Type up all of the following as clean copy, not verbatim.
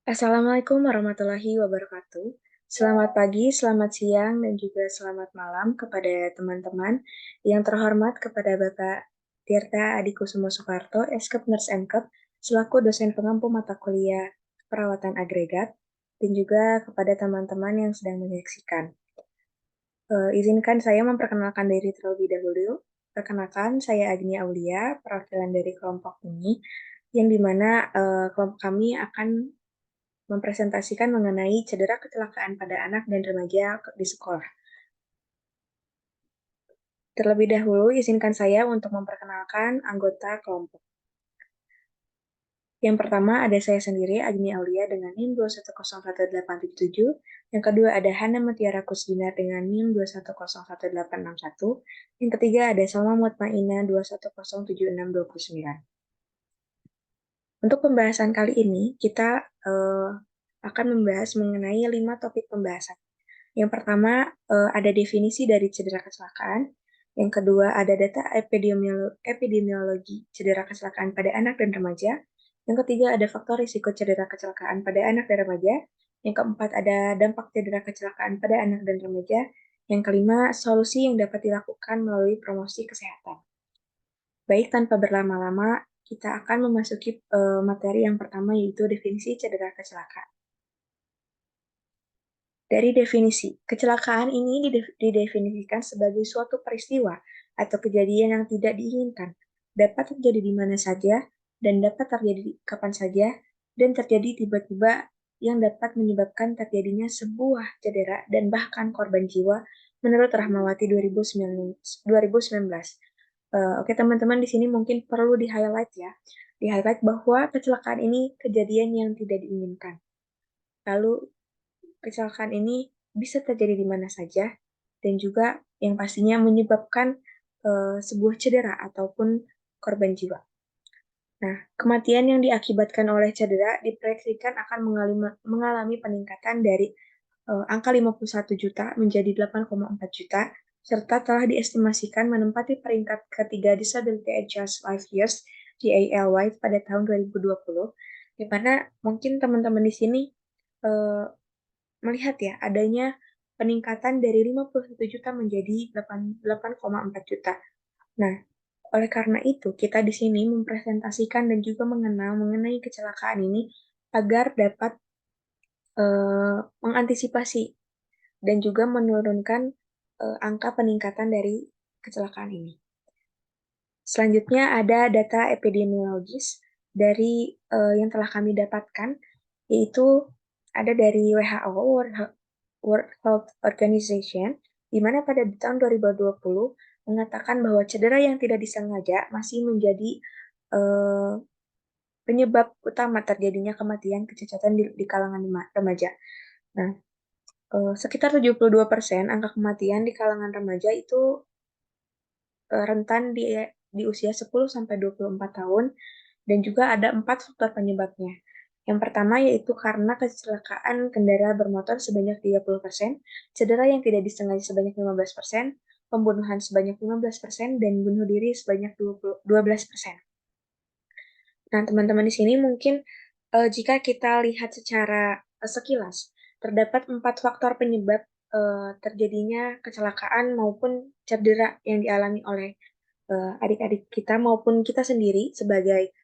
Assalamualaikum warahmatullahi wabarakatuh. Selamat pagi, selamat siang, dan juga selamat malam kepada teman-teman. Yang terhormat kepada Bapak Tirta Adi Kusumo Soekarto, Eskep Nurse MKep, selaku dosen pengampu mata kuliah perawatan agregat, dan juga kepada teman-teman yang sedang menyaksikan. Izinkan saya memperkenalkan diri terlebih dahulu. Perkenalkan, saya Agni Aulia, perwakilan dari kelompok ini, yang dimana kelompok kami akan mempresentasikan mengenai cedera kecelakaan pada anak dan remaja di sekolah. Terlebih dahulu, izinkan saya untuk memperkenalkan anggota kelompok. Yang pertama ada saya sendiri, Agni Aulia dengan NIM 2101877. Yang kedua ada Hana Mutiara Kusdinar dengan NIM 2101861. Yang ketiga ada Salma Mutmaina 2107629. Untuk pembahasan kali ini, kita akan membahas mengenai 5 topik pembahasan. Yang pertama, ada definisi dari cedera kecelakaan. Yang kedua, ada data epidemiologi cedera kecelakaan pada anak dan remaja. Yang ketiga, ada faktor risiko cedera kecelakaan pada anak dan remaja. Yang keempat, ada dampak cedera kecelakaan pada anak dan remaja. Yang kelima, solusi yang dapat dilakukan melalui promosi kesehatan. Baik, tanpa berlama-lama, kita akan memasuki materi yang pertama, yaitu definisi cedera kecelakaan. Dari definisi, kecelakaan ini didefinisikan sebagai suatu peristiwa atau kejadian yang tidak diinginkan, dapat terjadi di mana saja, dan dapat terjadi kapan saja, dan terjadi tiba-tiba yang dapat menyebabkan terjadinya sebuah cedera dan bahkan korban jiwa menurut Rahmawati 2019. Oke, teman-teman, di sini mungkin perlu di-highlight ya. Di-highlight bahwa kecelakaan ini kejadian yang tidak diinginkan. Lalu kecelakaan ini bisa terjadi di mana saja dan juga yang pastinya menyebabkan sebuah cedera ataupun korban jiwa. Nah, kematian yang diakibatkan oleh cedera diproyeksikan akan mengalami peningkatan dari angka 51 juta menjadi 8,4 juta, serta telah diestimasikan menempati peringkat ketiga Disability Adjust Life Years DALY pada tahun 2020, di mana mungkin teman-teman di sini eh, melihat ya adanya peningkatan dari 51 juta menjadi 8,4 juta. Nah, oleh karena itu kita di sini mempresentasikan dan juga mengenal mengenai kecelakaan ini agar dapat mengantisipasi dan juga menurunkan angka peningkatan dari kecelakaan ini. Selanjutnya ada data epidemiologis dari yang telah kami dapatkan, yaitu ada dari WHO, World Health Organization, di mana pada tahun 2020 mengatakan bahwa cedera yang tidak disengaja masih menjadi eh, penyebab utama terjadinya kematian kecacatan di kalangan remaja. Nah, sekitar 72% angka kematian di kalangan remaja itu rentan di usia 10-24 tahun, dan juga ada 4 faktor penyebabnya. Yang pertama yaitu karena kecelakaan kendaraan bermotor sebanyak 30%, cedera yang tidak disengaja sebanyak 15%, pembunuhan sebanyak 15%, dan bunuh diri sebanyak 12%. Nah, teman-teman di sini mungkin jika kita lihat secara sekilas, terdapat 4 faktor penyebab terjadinya kecelakaan maupun cedera yang dialami oleh adik-adik kita maupun kita sendiri sebagai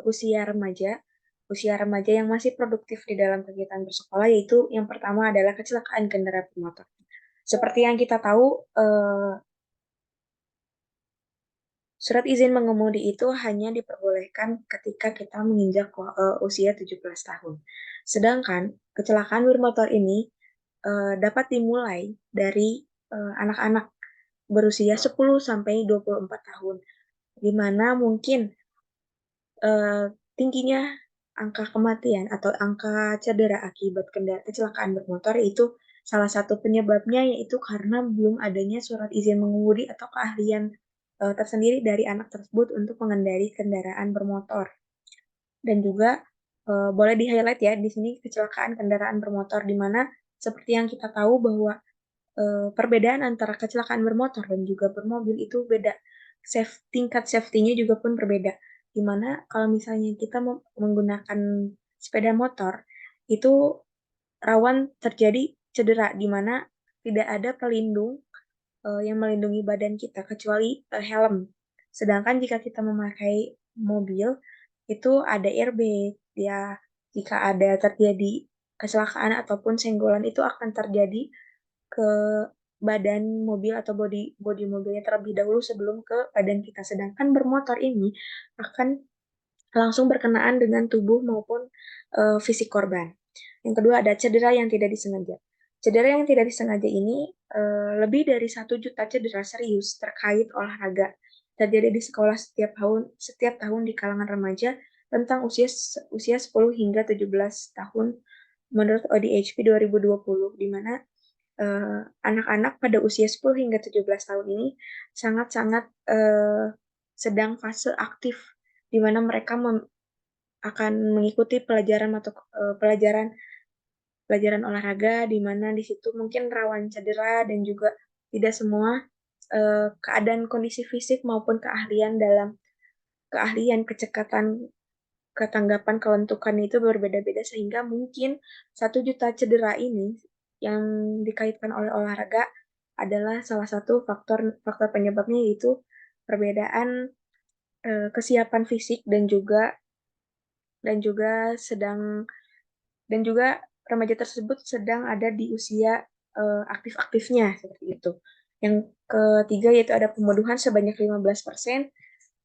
usia remaja, usia remaja yang masih produktif di dalam kegiatan bersekolah, yaitu yang pertama adalah kecelakaan kendaraan bermotor. Seperti yang kita tahu, surat izin mengemudi itu hanya diperbolehkan ketika kita menginjak usia 17 tahun. Sedangkan kecelakaan bermotor ini dapat dimulai dari anak-anak berusia 10 sampai 24 tahun, di mana mungkin eh, tingginya angka kematian atau angka cedera akibat kecelakaan bermotor itu salah satu penyebabnya yaitu karena belum adanya surat izin mengemudi atau keahlian tersendiri dari anak tersebut untuk mengendari kendaraan bermotor. Dan juga boleh di-highlight ya di sini kecelakaan kendaraan bermotor, di mana seperti yang kita tahu bahwa perbedaan antara kecelakaan bermotor dan juga bermobil itu beda. Tingkat safety-nya juga pun berbeda. Dimana kalau misalnya kita menggunakan sepeda motor, itu rawan terjadi cedera, di mana tidak ada pelindung yang melindungi badan kita kecuali helm. Sedangkan jika kita memakai mobil, itu ada airbag. Ya, jika ada terjadi kecelakaan ataupun senggolan itu akan terjadi ke badan mobil atau bodi bodi mobilnya terlebih dahulu sebelum ke badan kita. Sedangkan bermotor ini akan langsung berkenaan dengan tubuh maupun fisik korban. Yang kedua ada cedera yang tidak disengaja. Cedera yang tidak disengaja ini lebih dari 1 juta cedera serius terkait olahraga terjadi di sekolah setiap tahun di kalangan remaja tentang usia usia 10 hingga 17 tahun menurut ODHP 2020, di mana anak-anak pada usia 10 hingga 17 tahun ini sangat-sangat sedang fase aktif di mana mereka akan mengikuti pelajaran atau pelajaran pelajaran olahraga di mana di situ mungkin rawan cedera dan juga tidak semua keadaan kondisi fisik maupun keahlian kecekatan ketanggapan kelentukan itu berbeda-beda sehingga mungkin 1 juta cedera ini yang dikaitkan oleh olahraga adalah salah satu faktor faktor penyebabnya, yaitu perbedaan kesiapan fisik dan juga sedang dan juga remaja tersebut sedang ada di usia aktif-aktifnya seperti itu. Yang ketiga yaitu ada pembunuhan sebanyak 15%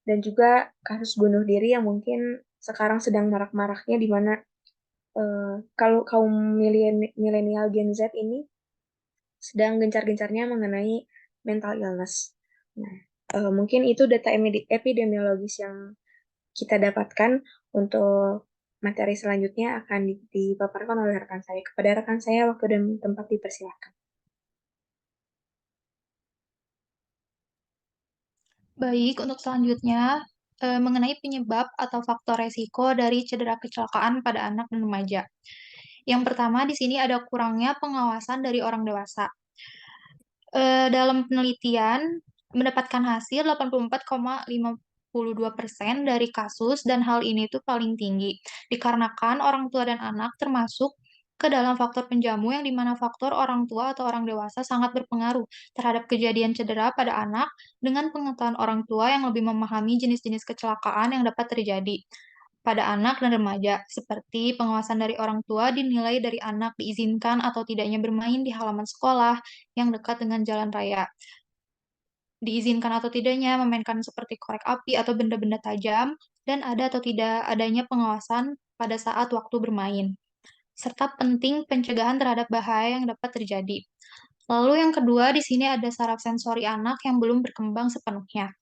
dan juga kasus bunuh diri yang mungkin sekarang sedang marak-maraknya, di mana kalau kaum milenial Gen Z ini sedang gencar-gencarnya mengenai mental illness. Nah, mungkin itu data epidemiologis yang kita dapatkan. Untuk materi selanjutnya akan dipaparkan oleh rekan saya. Kepada rekan saya, waktu dan tempat dipersilakan. Baik, untuk selanjutnya mengenai penyebab atau faktor resiko dari cedera kecelakaan pada anak dan remaja. Yang pertama di sini ada kurangnya pengawasan dari orang dewasa. Dalam penelitian mendapatkan hasil 84,52% dari kasus dan hal ini tuh paling tinggi dikarenakan orang tua dan anak termasuk ke dalam faktor penjamu yang dimana faktor orang tua atau orang dewasa sangat berpengaruh terhadap kejadian cedera pada anak dengan pengetahuan orang tua yang lebih memahami jenis-jenis kecelakaan yang dapat terjadi pada anak dan remaja, seperti pengawasan dari orang tua dinilai dari anak diizinkan atau tidaknya bermain di halaman sekolah yang dekat dengan jalan raya, diizinkan atau tidaknya memainkan seperti korek api atau benda-benda tajam, dan ada atau tidak adanya pengawasan pada saat waktu bermain, serta penting pencegahan terhadap bahaya yang dapat terjadi. Lalu yang kedua, di sini ada saraf sensori anak yang belum berkembang sepenuhnya.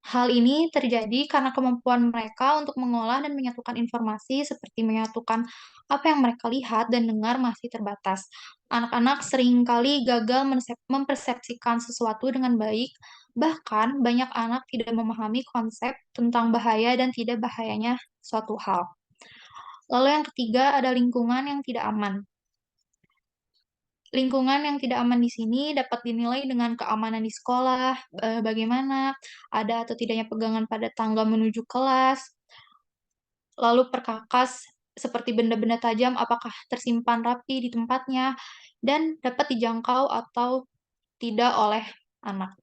Hal ini terjadi karena kemampuan mereka untuk mengolah dan menyatukan informasi seperti menyatukan apa yang mereka lihat dan dengar masih terbatas. Anak-anak seringkali gagal mempersepsikan sesuatu dengan baik, bahkan banyak anak tidak memahami konsep tentang bahaya dan tidak bahayanya suatu hal. Lalu yang ketiga ada lingkungan yang tidak aman. Lingkungan yang tidak aman di sini dapat dinilai dengan keamanan di sekolah, bagaimana ada atau tidaknya pegangan pada tangga menuju kelas, lalu perkakas seperti benda-benda tajam apakah tersimpan rapi di tempatnya, dan dapat dijangkau atau tidak oleh anak.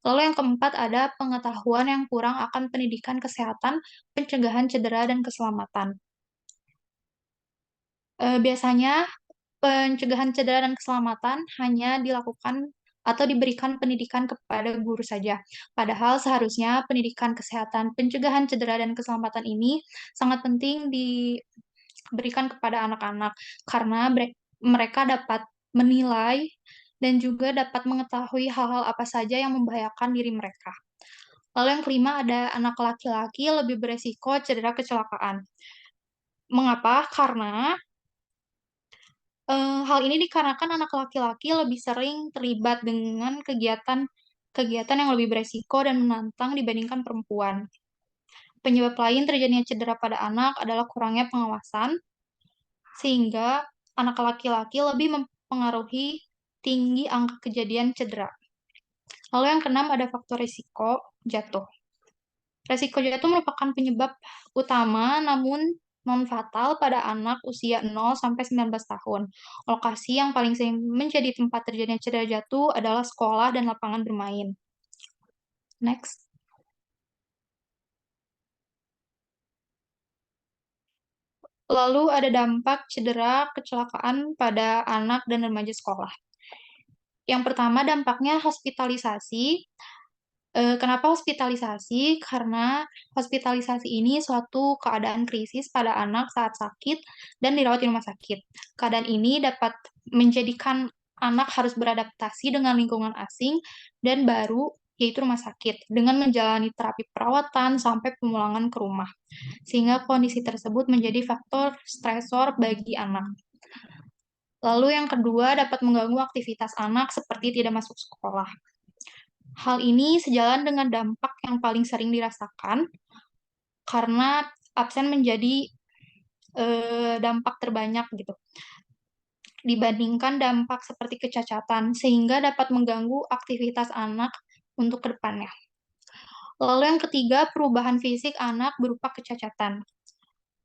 Lalu yang keempat ada pengetahuan yang kurang akan pendidikan kesehatan, pencegahan cedera, dan keselamatan. Biasanya pencegahan cedera dan keselamatan hanya dilakukan atau diberikan pendidikan kepada guru saja. Padahal seharusnya pendidikan kesehatan, pencegahan cedera dan keselamatan ini sangat penting diberikan kepada anak-anak karena mereka dapat menilai dan juga dapat mengetahui hal-hal apa saja yang membahayakan diri mereka. Lalu yang kelima ada anak laki-laki lebih beresiko cedera kecelakaan. Mengapa? Karena hal ini dikarenakan anak laki-laki lebih sering terlibat dengan kegiatan yang lebih beresiko dan menantang dibandingkan perempuan. Penyebab lain terjadinya cedera pada anak adalah kurangnya pengawasan, sehingga anak laki-laki lebih mempengaruhi tinggi angka kejadian cedera. Lalu yang keenam ada faktor risiko jatuh. Resiko jatuh merupakan penyebab utama, namun non-fatal pada anak usia 0 sampai 19 tahun. Lokasi yang paling sering menjadi tempat terjadinya cedera jatuh adalah sekolah dan lapangan bermain. Next. Lalu ada dampak cedera kecelakaan pada anak dan remaja sekolah. Yang pertama dampaknya hospitalisasi. Kenapa hospitalisasi? Karena hospitalisasi ini suatu keadaan krisis pada anak saat sakit dan dirawat di rumah sakit. Keadaan ini dapat menjadikan anak harus beradaptasi dengan lingkungan asing dan baru, yaitu rumah sakit, dengan menjalani terapi perawatan sampai pemulangan ke rumah. Sehingga kondisi tersebut menjadi faktor stresor bagi anak. Lalu yang kedua dapat mengganggu aktivitas anak seperti tidak masuk sekolah. Hal ini sejalan dengan dampak yang paling sering dirasakan karena absen menjadi dampak terbanyak gitu dibandingkan dampak seperti kecacatan sehingga dapat mengganggu aktivitas anak untuk kedepannya. Lalu yang ketiga, perubahan fisik anak berupa kecacatan.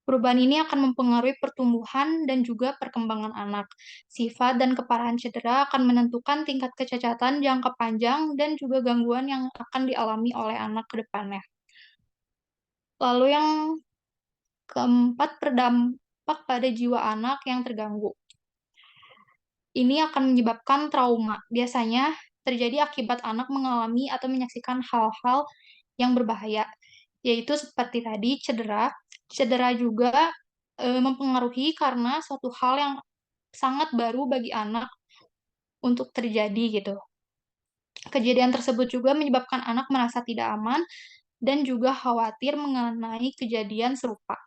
Perubahan ini akan mempengaruhi pertumbuhan dan juga perkembangan anak. Sifat dan keparahan cedera akan menentukan tingkat kecacatan jangka panjang dan juga gangguan yang akan dialami oleh anak ke depannya. Lalu yang keempat, berdampak pada jiwa anak yang terganggu. Ini akan menyebabkan trauma. Biasanya terjadi akibat anak mengalami atau menyaksikan hal-hal yang berbahaya, yaitu seperti tadi cedera. Cedera juga mempengaruhi karena suatu hal yang sangat baru bagi anak untuk terjadi gitu. Kejadian tersebut juga menyebabkan anak merasa tidak aman dan juga khawatir mengenai kejadian serupa.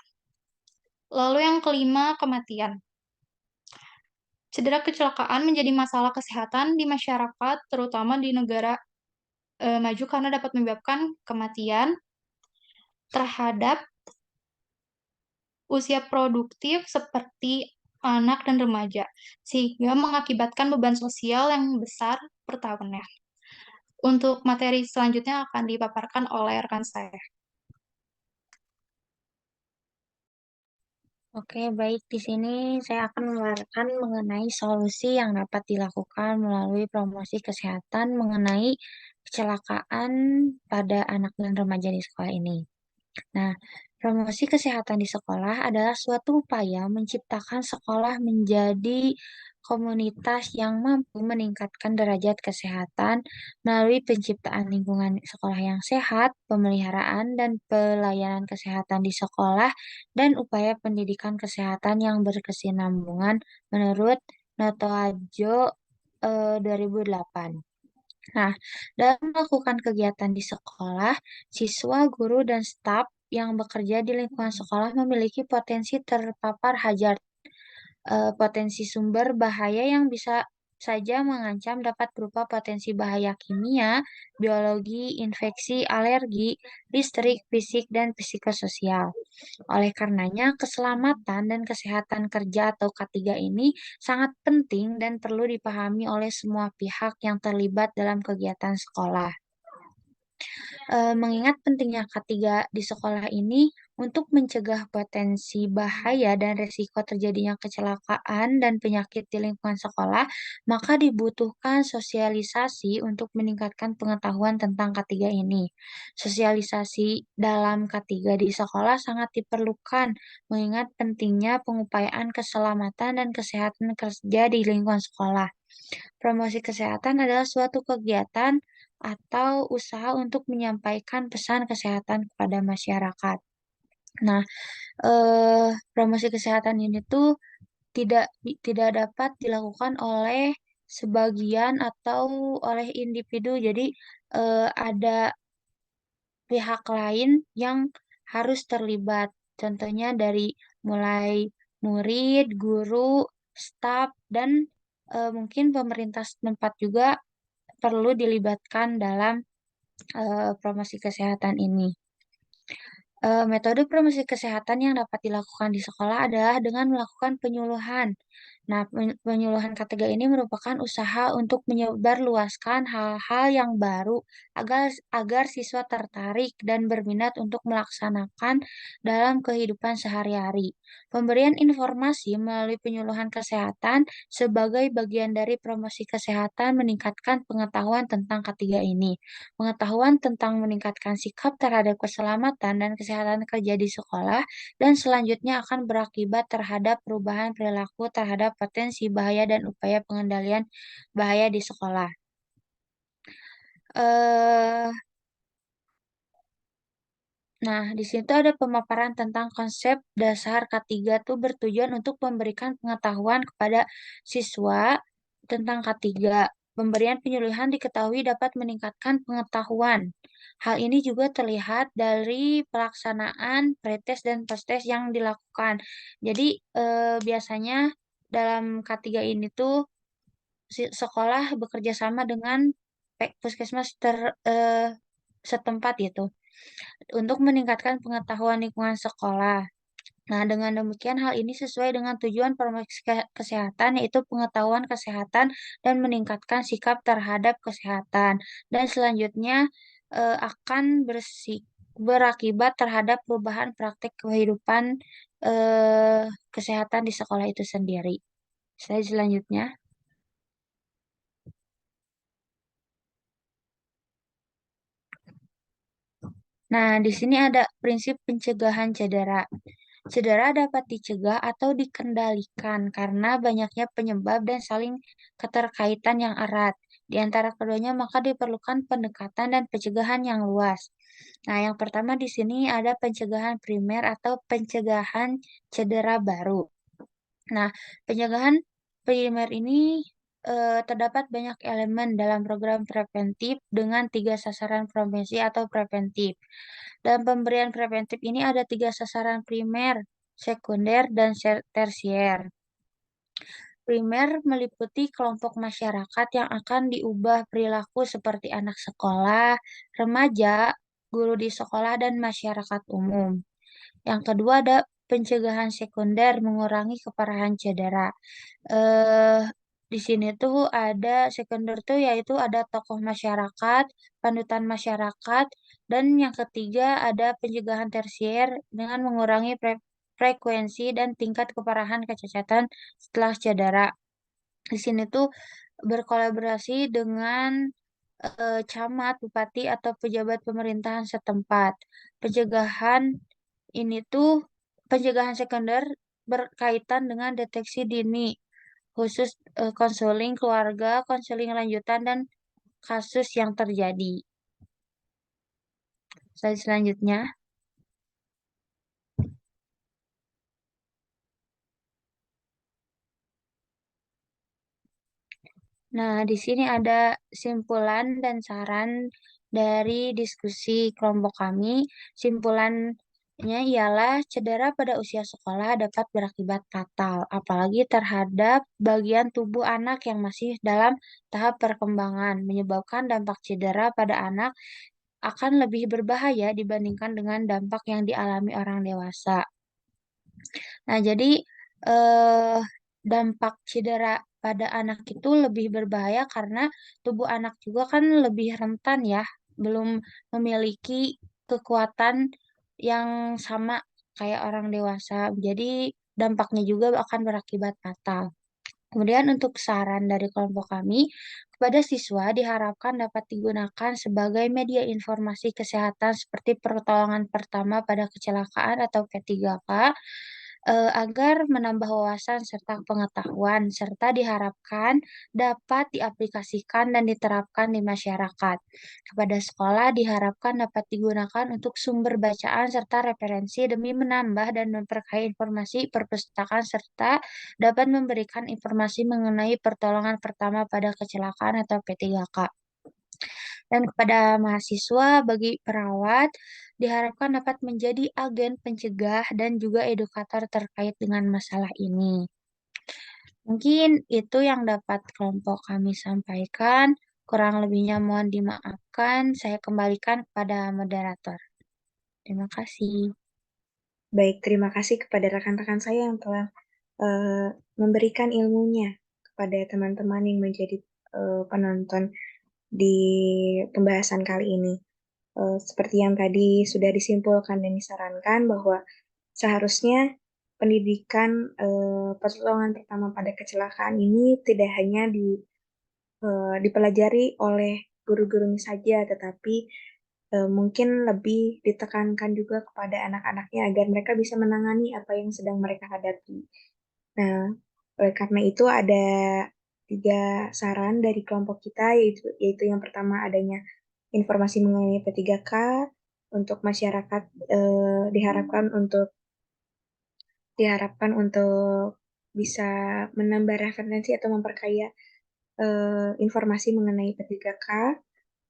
Lalu yang kelima, kematian. Cedera kecelakaan menjadi masalah kesehatan di masyarakat, terutama di negara maju karena dapat menyebabkan kematian terhadap usia produktif seperti anak dan remaja, sehingga mengakibatkan beban sosial yang besar per tahunnya. Untuk materi selanjutnya akan dipaparkan oleh rekan saya. Oke, baik. Di sini saya akan memaparkan mengenai solusi yang dapat dilakukan melalui promosi kesehatan mengenai kecelakaan pada anak dan remaja di sekolah ini. Nah, promosi kesehatan di sekolah adalah suatu upaya menciptakan sekolah menjadi komunitas yang mampu meningkatkan derajat kesehatan melalui penciptaan lingkungan sekolah yang sehat, pemeliharaan dan pelayanan kesehatan di sekolah, dan upaya pendidikan kesehatan yang berkesinambungan menurut Noto Ajo 2008. Nah, dalam melakukan kegiatan di sekolah, siswa, guru, dan staf yang bekerja di lingkungan sekolah memiliki potensi terpapar hazard, potensi sumber bahaya yang bisa saja mengancam dapat berupa potensi bahaya kimia, biologi, infeksi, alergi, listrik, fisik, dan psikososial. Oleh karenanya, keselamatan dan kesehatan kerja atau K3 ini sangat penting dan perlu dipahami oleh semua pihak yang terlibat dalam kegiatan sekolah. Mengingat pentingnya K3 di sekolah ini untuk mencegah potensi bahaya dan risiko terjadinya kecelakaan dan penyakit di lingkungan sekolah, maka dibutuhkan sosialisasi untuk meningkatkan pengetahuan tentang K3 ini. Sosialisasi dalam K3 di sekolah sangat diperlukan, mengingat pentingnya pengupayaan keselamatan dan kesehatan kerja di lingkungan sekolah. Promosi kesehatan adalah suatu kegiatan atau usaha untuk menyampaikan pesan kesehatan kepada masyarakat. Nah, promosi kesehatan ini tuh tidak tidak dapat dilakukan oleh sebagian atau oleh individu. Jadi ada pihak lain yang harus terlibat. Contohnya dari mulai murid, guru, staf, dan mungkin pemerintah setempat juga perlu dilibatkan dalam promosi kesehatan ini. Metode promosi kesehatan yang dapat dilakukan di sekolah adalah dengan melakukan penyuluhan. Nah, penyuluhan ketiga ini merupakan usaha untuk menyebarluaskan hal-hal yang baru agar siswa tertarik dan berminat untuk melaksanakan dalam kehidupan sehari-hari. Pemberian informasi melalui penyuluhan kesehatan sebagai bagian dari promosi kesehatan meningkatkan pengetahuan tentang ketiga ini. Pengetahuan tentang meningkatkan sikap terhadap keselamatan dan kesehatan kerja di sekolah dan selanjutnya akan berakibat terhadap perubahan perilaku terhadap potensi bahaya dan upaya pengendalian bahaya di sekolah. Eh, nah, di situ ada pemaparan tentang konsep dasar K3 tuh bertujuan untuk memberikan pengetahuan kepada siswa tentang K3. Pemberian penyuluhan diketahui dapat meningkatkan pengetahuan. Hal ini juga terlihat dari pelaksanaan pretest dan posttest yang dilakukan. Jadi, biasanya dalam K3 ini tuh sekolah bekerja sama dengan puskesmas setempat gitu untuk meningkatkan pengetahuan lingkungan sekolah. Nah, dengan demikian hal ini sesuai dengan tujuan promosi kesehatan yaitu pengetahuan kesehatan dan meningkatkan sikap terhadap kesehatan. Dan selanjutnya akan berakibat terhadap perubahan praktik kehidupan kesehatan di sekolah itu sendiri. Selanjutnya. Nah, di sini ada prinsip pencegahan cedera. Cedera dapat dicegah atau dikendalikan karena banyaknya penyebab dan saling keterkaitan yang erat. Di antara keduanya maka diperlukan pendekatan dan pencegahan yang luas. Nah, yang pertama di sini ada pencegahan primer atau pencegahan cedera baru. Nah, pencegahan primer ini terdapat banyak elemen dalam program preventif dengan tiga sasaran prevensi atau preventif. Dalam pemberian preventif ini ada tiga sasaran primer, sekunder, dan tersier. Primer meliputi kelompok masyarakat yang akan diubah perilaku seperti anak sekolah, remaja, guru di sekolah, dan masyarakat umum. Yang kedua ada pencegahan sekunder mengurangi keparahan cedera. Eh, di sini tuh ada sekunder tuh yaitu ada tokoh masyarakat, panutan masyarakat, dan yang ketiga ada pencegahan tersier dengan mengurangi frekuensi dan tingkat keparahan kecacatan setelah cedera. Di sini tuh berkolaborasi dengan camat, bupati, atau pejabat pemerintahan setempat. Pencegahan ini tuh pencegahan sekunder berkaitan dengan deteksi dini, khusus konseling keluarga, konseling lanjutan, dan kasus yang terjadi. Selanjutnya. Nah, di sini ada simpulan dan saran dari diskusi kelompok kami. Simpulannya ialah cedera pada usia sekolah dapat berakibat fatal, apalagi terhadap bagian tubuh anak yang masih dalam tahap perkembangan, menyebabkan dampak cedera pada anak akan lebih berbahaya dibandingkan dengan dampak yang dialami orang dewasa. Nah, jadi eh, dampak cedera pada anak itu lebih berbahaya karena tubuh anak juga kan lebih rentan ya, belum memiliki kekuatan yang sama kayak orang dewasa. Jadi dampaknya juga akan berakibat fatal. Kemudian untuk saran dari kelompok kami, kepada siswa diharapkan dapat digunakan sebagai media informasi kesehatan seperti pertolongan pertama pada kecelakaan atau P3K, agar menambah wawasan serta pengetahuan, serta diharapkan dapat diaplikasikan dan diterapkan di masyarakat. Kepada sekolah diharapkan dapat digunakan untuk sumber bacaan serta referensi demi menambah dan memperkaya informasi perpustakaan serta dapat memberikan informasi mengenai pertolongan pertama pada kecelakaan atau P3K. Dan kepada mahasiswa bagi perawat diharapkan dapat menjadi agen pencegah dan juga edukator terkait dengan masalah ini. Mungkin itu yang dapat kelompok kami sampaikan. Kurang lebihnya mohon dimaafkan. Saya kembalikan kepada moderator. Terima kasih. Baik, terima kasih kepada rekan-rekan saya yang telah memberikan ilmunya kepada teman-teman yang menjadi penonton di pembahasan kali ini. Seperti yang tadi sudah disimpulkan dan disarankan bahwa seharusnya pendidikan pertolongan pertama pada kecelakaan ini tidak hanya dipelajari oleh guru-gurunya saja, tetapi mungkin lebih ditekankan juga kepada anak-anaknya agar mereka bisa menangani apa yang sedang mereka hadapi. Nah, oleh karena itu ada 3 saran dari kelompok kita, yaitu yang pertama adanya informasi mengenai P3K untuk masyarakat, diharapkan untuk bisa menambah referensi atau memperkaya informasi mengenai P3K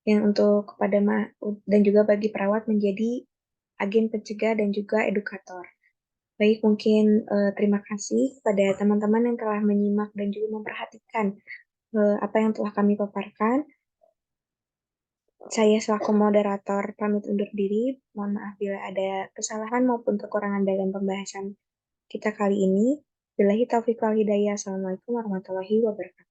yang untuk dan juga bagi perawat menjadi agen pencegah dan juga edukator. Baik, mungkin terima kasih pada teman-teman yang telah menyimak dan juga memperhatikan apa yang telah kami paparkan. Saya selaku moderator pamit undur diri. Mohon maaf bila ada kesalahan maupun kekurangan dalam pembahasan kita kali ini. Billahi taufiq wal hidayah. Assalamualaikum warahmatullahi wabarakatuh.